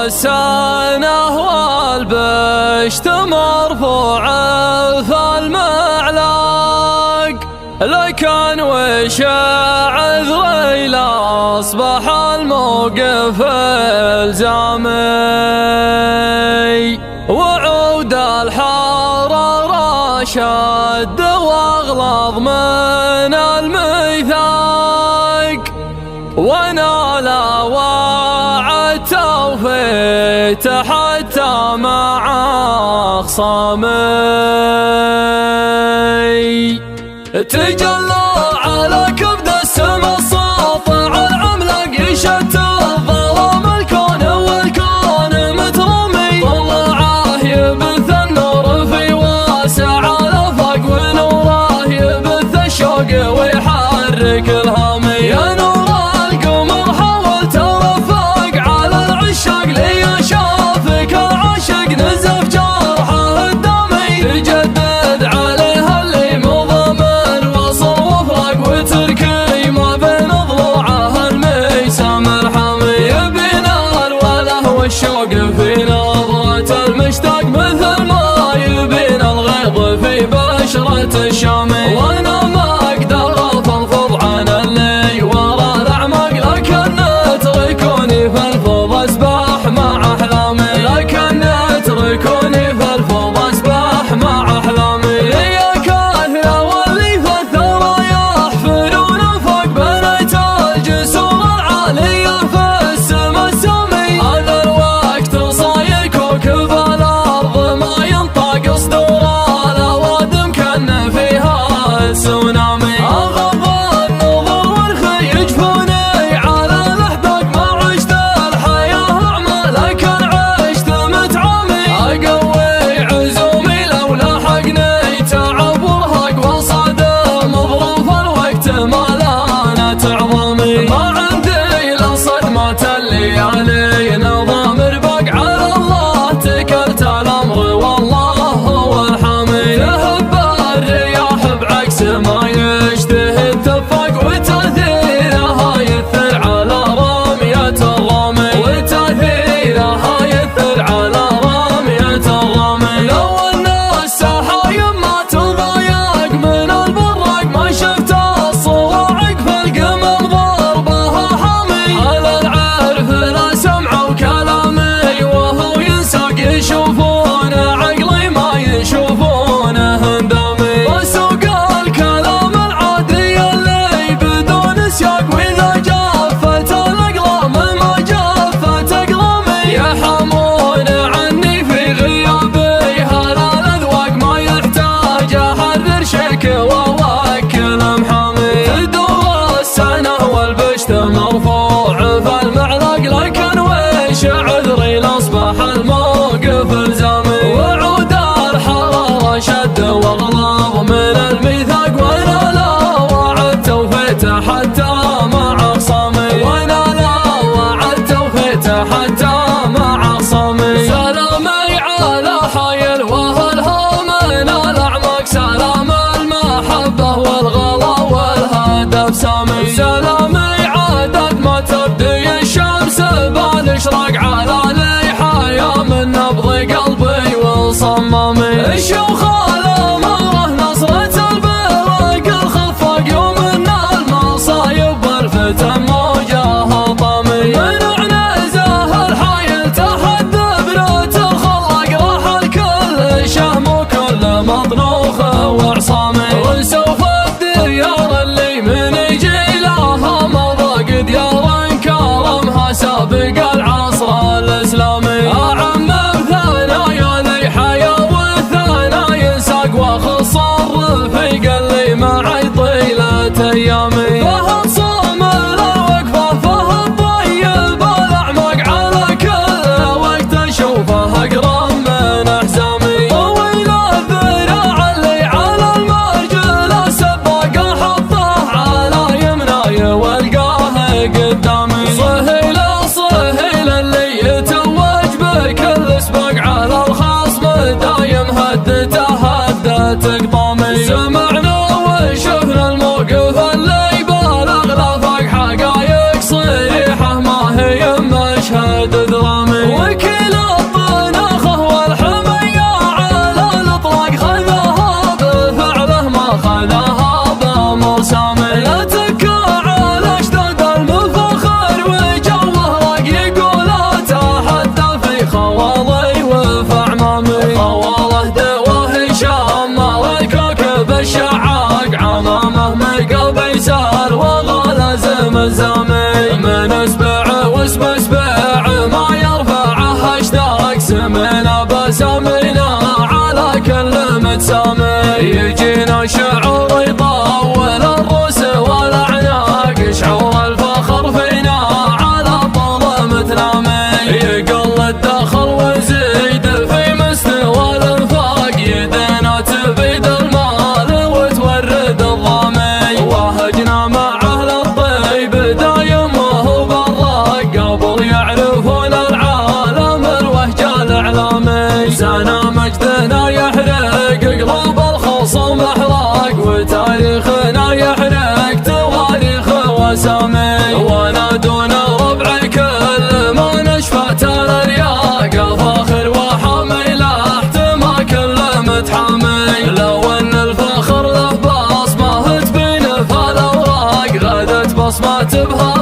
والسنة والبشت مرفوع في المعلاق، لكن وش عذري لا أصبح الموقف إلزامي، وعود الحرارة شد واغلظ من الميثاق، وانا لا وعدت وفيت حتى مع خصامي، تجلى على كبد السما الساطع العملاق يشتت ظلام الكون والكون مترمي، طلعه يبث النور في واسع الافاق، ونوره يبث الشوق ويحرك الهامي، يا نور القمر حاول ترفق على العشاق، لي شافك العاشق نزف جرحه الدمي، تجدد عليها اللي مضمن وصل وفرق، وتركي ما بين ضلوعه الميسام الحامي، يبينا الوله والشوق في نظرة المشتاق، مثل ما يبين الغيظ في بشرة الشامي، وانا ما اقدر افضفض عن اللي ورا الاعماق، لكن اتركوني في الفض اسبح مع احلامي، لكن اتركوني في الفض اسبح مع احلامي، يا كاثرة واللي في الثرى يحفرون فوق بنيت الجسور العالية في السما السامي، هذا الوقت صاير كوكب الارض ما ينطق صدور الاوادم كان فيها السونامي، اغض النظر والخي يجفوني على الاحداق، ما عشت الحياة اعمى لكن عشت متعامي، اقوي عزومي لو لحقني تعب وارهق، وصادم ظروف الوقت ما لانت عظامي، ما عندي الا صدمة الليالي نظام رباق، على الله تكلت الامر والله هو الحامي، تهب الرياح بعكس ما يشتهي اتفاق، وتأثيرها يثر على رمية الرامي، وتأثيرها يثر على رمية الرامي، لو ان السحايب ما تضايق من البراق، ما شفت الصواعق في القمم ضربها حامي، على العرف لا سمعوا كلامي وهو ينساق، يشوفون عقلي ما يشوفونه هندامي، وسوق الكلام العادي اللي بدون سياق، واذا جفت الاقلام ما جفت اقلامي، يحمون عني في غيابي هذا الاذواق، ما يحتاج احرر شكوى واكل محامي، تدور السنه والبشت مرفوع في المعلاق، لكن وش عذري لاصبح الموقف الزامي، وعود الحرارة شد واغلظ من الميثاق، وانا لا وعدت وفيت حتى مع خصامي، وانا لا وعدت وفيت حتى مع خصامي، سلامي على حي الوهلها من الاعماق، سلام المحبة والغلا والهدف سامي، سلامي عدد ما تبدي الشمس بالاشراق، على لي حياة من نبض قلبي وصمامي، الشوخ الاماره نصرة البرق الخفاق، يوم ان المصايب والفتن موجها طامي، من عنزه الحايل تحت دبرة الخلاق، راح الكل شهم وكل مطنوخ وعصامي، وسوف الديار اللي من يجي لها مضاق، ديار كرمها سابق العصر الاسلامي، اعم بثنايا ذي حياة والثنايا بصمات بها